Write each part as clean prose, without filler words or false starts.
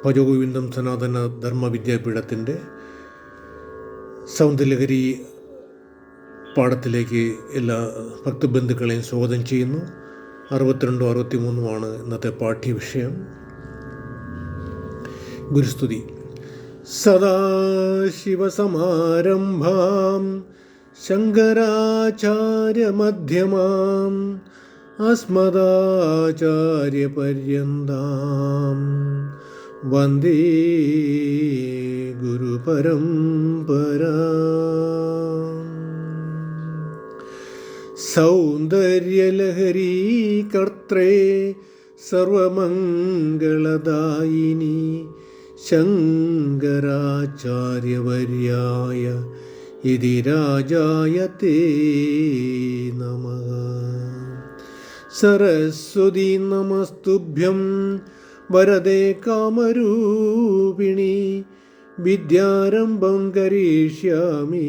ഭജഗോവിന്ദം സനാതന ധർമ്മ വിദ്യാപീഠത്തിൻ്റെ സൗന്ദര്യലഹരി പാഠത്തിലേക്ക് എല്ലാ ഭക്തബന്ധുക്കളെയും സ്വാഗതം ചെയ്യുന്നു. 62 63 ഇന്നത്തെ പാഠ്യവിഷയം. ഗുരുസ്തുതി. സദാശിവസമാരംഭാം ശങ്കരാചാര്യമധ്യമാം അസ്മദാചാര്യപര്യന്താം വന്ദേ ഗുരുപരംപരാം. സൗന്ദര്യലഹരീ കർത്രേ സർവമംഗളദായിനി ശങ്കരാചാര്യവർയായ ഇതി രാജായ തേ നമഃ. സരസ്വതി നമസ്തുഭ്യം വരദേ കാമരൂപിണി വിദ്യാരംഭം കരിഷ്യാമി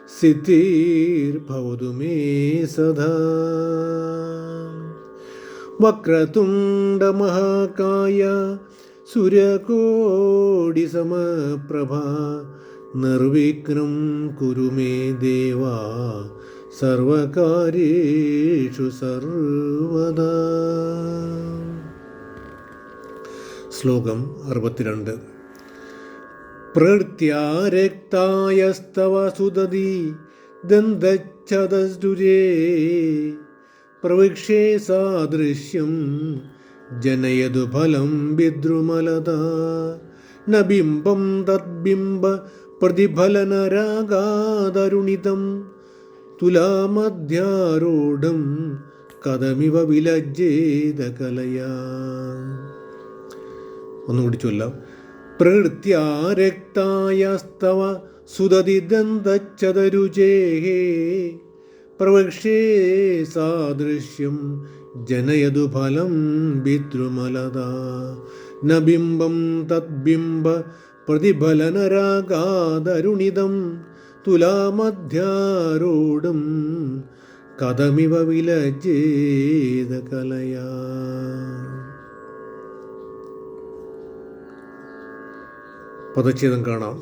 സിദ്ധിർഭവതു മേ സദാ. വക്രതുണ്ഡമഹാകായ സൂര്യകോടിസമപ്രഭ നിർവിഘ്നം കുരു മേ ദേവ സർവകാര്യേഷു സർവദാ. ശ്ലോകം 62. പ്രകൃത്യാരക്തായസ്തവ സുദതി ദന്തച്ഛദസ്രുരേ പ്രവിക്ഷേ സാദൃശ്യം ജനയതു ഫലം വിദ്രുമലതാ. ന ബിംബം തദ്ബിംബ പ്രതിഫലനരാഗാദരുണിതം തുലാമധ്യാരൂഢം കഥമിവ വിലജ്ജേത കലയാ. ഒന്നുകൂടി ചൊല്ലാം. പ്രകൃത്യാരക്തായസ്തവ സുദതി ദന്തച്ഛദരുചേഃ പ്രവക്ഷ്യേ സാദൃശ്യം ജനയതു ഫലം വിദ്രുമലതാ. ന ബിംബം തദ്ബിംബ പ്രതിഫലനരാഗാദരുണിതം തുലാമധ്യാരൂഢം കഥമിവ വിലജ്ജേത കലയാ. പദച്ഛേദം കാണാം.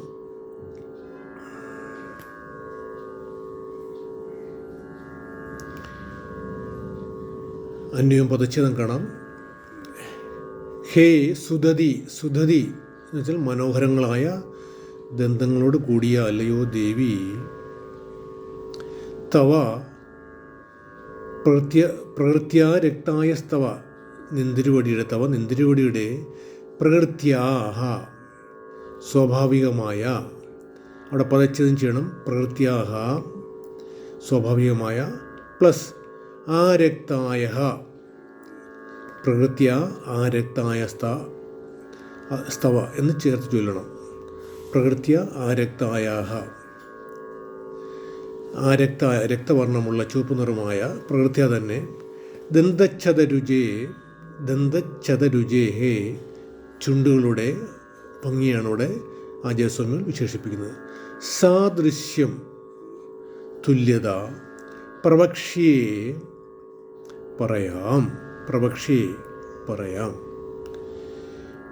അന്വയം പദച്ഛേദം കാണാം. ഹേ സുദതി. സുദതി എന്ന് വെച്ചാൽ മനോഹരങ്ങളായ ദന്തങ്ങളോട് കൂടിയ അല്ലയോ ദേവി. തവ പ്രകൃത്യാരക്തായ സ്തവ നിന്തിരുവടിയുടെ തവ നിന്തിരുവടിയുടെ പ്രകൃത്യാഹ സ്വാഭാവികമായ, അവിടെ പദച്ഛേദം ചെയ്യണം. പ്രകൃത്യാഹ സ്വാഭാവികമായ പ്ലസ് ആരക്തായ പ്രകൃത്യ ആരക്തായ സ്തവ എന്ന് ചേർത്ത് ചൊല്ലണം. പ്രകൃത്യ ആരക്തായ രക്തവർണ്ണമുള്ള ചുവപ്പ് നിറമായ പ്രകൃത്യ തന്നെ ദന്തച്ഛദരുചേ ചുണ്ടുകളുടെ ഭംഗിയാണ് ഇവിടെ ആചാര്യസ്വാമികൾ വിശേഷിപ്പിക്കുന്നത്. സാദൃശ്യം തുല്യത പ്രവക്ഷ്യേ പറയാം.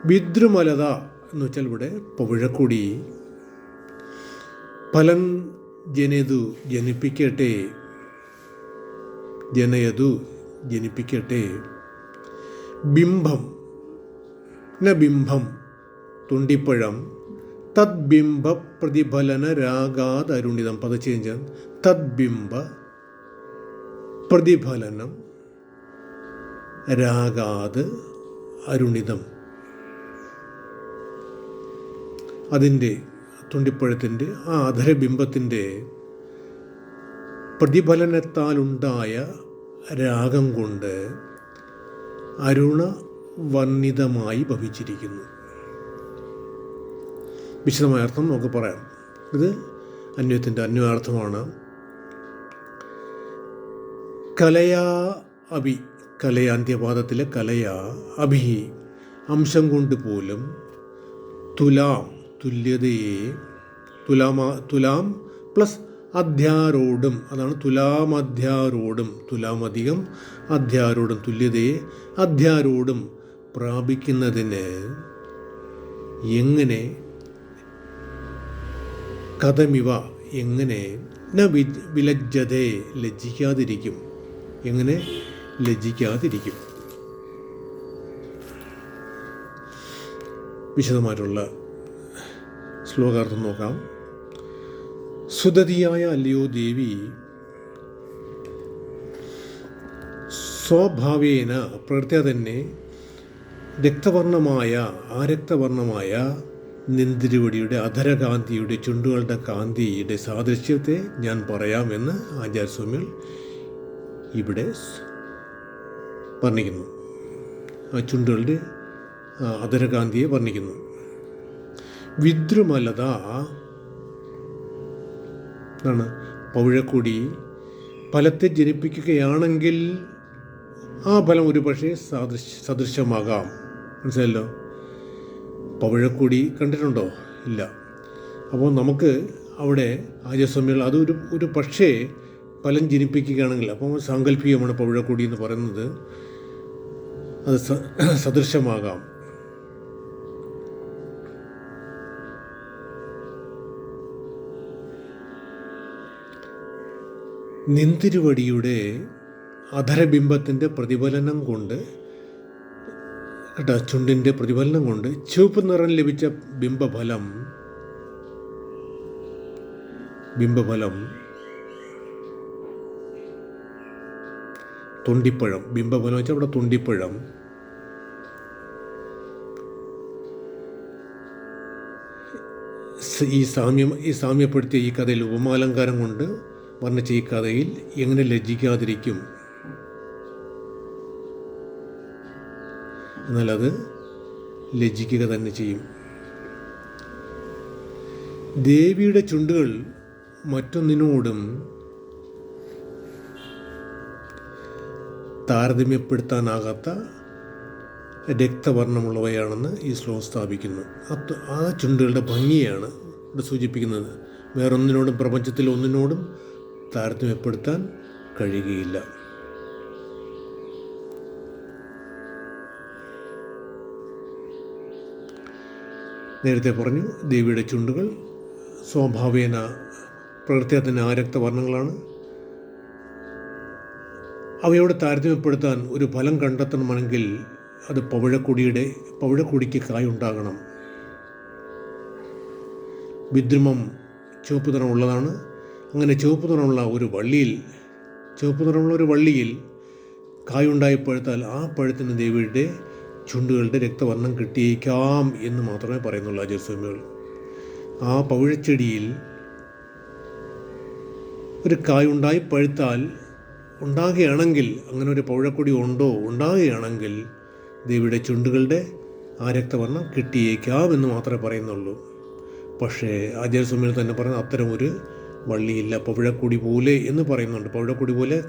വിദ്രുമലത എന്ന് വെച്ചാൽ ഇവിടെ പവിഴക്കൊടി. ഫലം ജനിപ്പിക്കട്ടെ. ബിംബം ന ബിംബം തുണ്ടിപ്പഴം. തദ്ബിംബ പ്രതിഫലന രാഗാത് അരുണിതം. പദച്ഛേദം. തദ്ബിംബ പ്രതിഫലനം രാഗാത് അരുണിതം. അതിൻ്റെ തുണ്ടിപ്പഴത്തിൻ്റെ ആ അധരബിംബത്തിൻ്റെ പ്രതിഫലനത്താലുണ്ടായ രാഗം കൊണ്ട് അരുണവർണ്ണിതമായി ഭവിച്ചിരിക്കുന്നു. വിശദമായ അർത്ഥം നമുക്ക് പറയാം. ഇത് അന്വയത്തിൻ്റെ അന്വയാർത്ഥമാണ്. കലയാ അഭി, കലയാന്ത്യപാദത്തിലെ കലയാ അഭി അംശം കൊണ്ട് പോലും തുലാം തുല്യതയെ തുലാം പ്ലസ് അധ്യാരോഢം, അതാണ് തുലാമധ്യാരോഢം. തുലാമധികം അധ്യാരോഢം തുല്യതയെ അധ്യാരോഢം പ്രാപിക്കുന്നതിന് എങ്ങനെ കഥമിവ എങ്ങനെ ന വിലജ്ജതേ ലജ്ജിക്കാതിരിക്കും, എങ്ങനെ ലജ്ജിക്കാതിരിക്കും. വിശദമായിട്ടുള്ള ശ്ലോകാർത്ഥം നോക്കാം. സുദതിയായ അല്ലയോ ദേവി, സ്വഭാവേന പ്രകൃത്യാ തന്നെ രക്തവർണ്ണമായ നെന്തിരുവടിയുടെ അധരകാന്തിയുടെ ചുണ്ടുകളുടെ കാന്തിയുടെ സാദൃശ്യത്തെ ഞാൻ പറയാമെന്ന് ആചാര്യസ്വാമികൾ ഇവിടെ വർണ്ണിക്കുന്നു. ആ ചുണ്ടുകളുടെ അധരകാന്തിയെ വർണ്ണിക്കുന്നു. വിദ്രുമലത ആണ് പവിഴക്കൊടി ഫലത്തെ ജനിപ്പിക്കുകയാണെങ്കിൽ ആ ഫലം ഒരു പക്ഷേ സദൃശമാകാം. മനസ്സിലല്ലോ? പവിഴക്കൊടി കണ്ടിട്ടുണ്ടോ? ഇല്ല. അപ്പോൾ നമുക്ക് അവിടെ ആചാര്യസ്വാമികൾ ഒരു പക്ഷേ ഫലം ജനിപ്പിക്കുകയാണെങ്കിൽ, അപ്പോൾ സാങ്കല്പികമാണ് പവിഴക്കൊടി എന്ന് പറയുന്നത്, അത് സദൃശമാകാം. നെന്തിരുവടിയുടെ അധരബിംബത്തിൻ്റെ പ്രതിഫലനം കൊണ്ട് ചുണ്ടിൻ്റെ പ്രതിഫലനം കൊണ്ട് ചുവപ്പ് നിറം ലഭിച്ച ബിംബഫലം തൊണ്ടിപ്പഴം. ബിംബഫലം വെച്ചാൽ അവിടെ തൊണ്ടിപ്പഴം. ഈ സാമ്യപ്പെടുത്തിയ ഈ കഥയിൽ ഉപമാലങ്കാരം കൊണ്ട് വർണ്ണിച്ച ഈ കഥയിൽ എങ്ങനെ ലജ്ജിക്കാതിരിക്കും? എന്നാൽ അത് ലജ്ജിക്കുക തന്നെ ചെയ്യും. ദേവിയുടെ ചുണ്ടുകൾ മറ്റൊന്നിനോടും താരതമ്യപ്പെടുത്താനാകാത്ത രക്തവർണ്ണമുള്ളവയാണെന്ന് ഈ ശ്ലോകം സ്ഥാപിക്കുന്നു. ആ ചുണ്ടുകളുടെ ഭംഗിയാണ് ഇവിടെ സൂചിപ്പിക്കുന്നത്. വേറൊന്നിനോടും, പ്രപഞ്ചത്തിൽ ഒന്നിനോടും താരതമ്യപ്പെടുത്താൻ കഴിയുകയില്ല. നേരത്തെ പറഞ്ഞു, ദേവിയുടെ ചുണ്ടുകൾ സ്വാഭാവേന പ്രകൃത്യാ തന്നെ ആരക്തവർണ്ണങ്ങളാണ്. അവയോട് താരതമ്യപ്പെടുത്താൻ ഒരു ഫലം കണ്ടെത്തണമെങ്കിൽ അത് പവിഴക്കൊടിക്ക് കായുണ്ടാകണം. വിദ്രുമം ചുവപ്പ് നിറമുള്ളതാണ്. അങ്ങനെ ചുവപ്പ് നിറമുള്ള ഒരു വള്ളിയിൽ കായുണ്ടായി പഴുത്താൽ ആ പഴത്തിന് ദേവിയുടെ ചുണ്ടുകളുടെ രക്തവർണ്ണം കിട്ടിയേക്കാം എന്ന് മാത്രമേ പറയുന്നുള്ളൂ ആചാര്യസ്വാമികൾ. ആ പവിഴച്ചെടിയിൽ ഒരു കായുണ്ടായി പഴുത്താൽ ഉണ്ടാകുകയാണെങ്കിൽ, അങ്ങനെ ഒരു പവിഴക്കൊടി ഉണ്ടാകുകയാണെങ്കിൽ ദേവിയുടെ ചുണ്ടുകളുടെ ആ രക്തവർണ്ണം കിട്ടിയേക്കാം എന്ന് മാത്രമേ പറയുന്നുള്ളൂ. പക്ഷേ ആചാര്യസ്വാമികൾ തന്നെ പറയുന്ന അത്തരം ഒരു വള്ളിയില്ല, പവിഴക്കൊടി പോലെ എന്ന് പറയുന്നുണ്ട്. പവിഴക്കൊടി പോലെ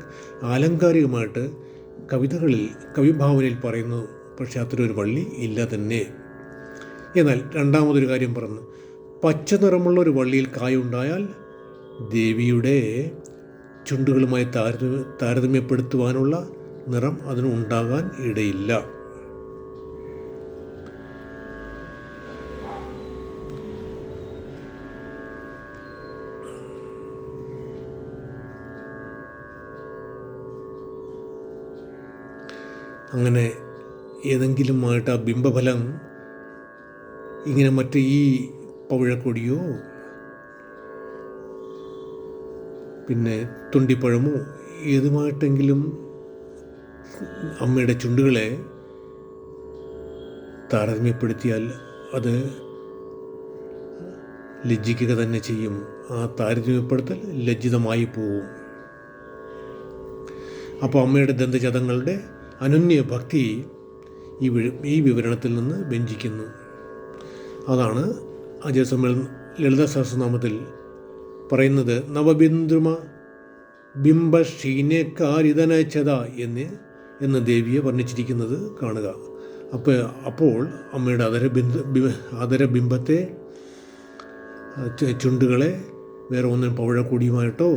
ആലങ്കാരികമായിട്ട് കവിഭാവനയിൽ പറയുന്നു. പക്ഷേ അത്തരം ഒരു വള്ളി ഇല്ല തന്നെ. എന്നാൽ രണ്ടാമതൊരു കാര്യം പറഞ്ഞു, പച്ച നിറമുള്ള ഒരു വള്ളിയിൽ കായുണ്ടായാൽ ദേവിയുടെ ചുണ്ടുകളുമായി താരതമ്യപ്പെടുത്തുവാനുള്ള നിറം അതിന് ഉണ്ടാകാൻ ഇടയില്ല. അങ്ങനെ ഏതെങ്കിലുമായിട്ട് ആ ബിംബഫലം ഇങ്ങനെ മറ്റേ ഈ പവിഴക്കൊടിയോ പിന്നെ തൊണ്ടിപ്പഴമോ ഏതുമായിട്ടെങ്കിലും അമ്മയുടെ ചുണ്ടുകളെ താരതമ്യപ്പെടുത്തിയാൽ അത് ലജ്ജിക്കുക തന്നെ ചെയ്യും. ആ താരതമ്യപ്പെടുത്തൽ ലജ്ജിതമായി പോവും. അപ്പോൾ അമ്മയുടെ ദന്തജാതങ്ങളുടെ അനന്യ ഭക്തി ഈ വിവരണത്തിൽ നിന്ന് വ്യഞ്ചിക്കുന്നു. അതാണ് ആചാര്യസ്വാമികൾ ലളിതാ സഹസ്രനാമത്തിൽ പറയുന്നത്, നവബിന്ദുമ ബിംബക്ഷീണകാരിതനച്ചത എന്ന് ദേവിയെ വർണ്ണിച്ചിരിക്കുന്നത് കാണുക. അപ്പോൾ അമ്മയുടെ അധരബിംബത്തെ ചുണ്ടുകളെ വേറെ ഒന്നിനും പവിഴക്കൊടിയുമായിട്ടോ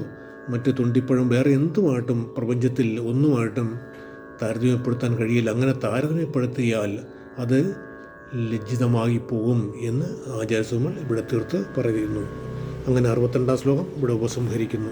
മറ്റ് തൊണ്ടിപ്പഴം വേറെ എന്തുമായിട്ടും പ്രപഞ്ചത്തിൽ ഒന്നുമായിട്ടും താരതമ്യപ്പെടുത്താൻ കഴിയില്ല. അങ്ങനെ താരതമ്യപ്പെടുത്തിയാൽ അത് ലജ്ജിതമായി പോകും എന്ന് ആചാര്യസ്വാമികൾ ഇവിടെ തീർത്ത് പറയുന്നു. അങ്ങനെ 62 ശ്ലോകം ഇവിടെ ഉപസംഹരിക്കുന്നു.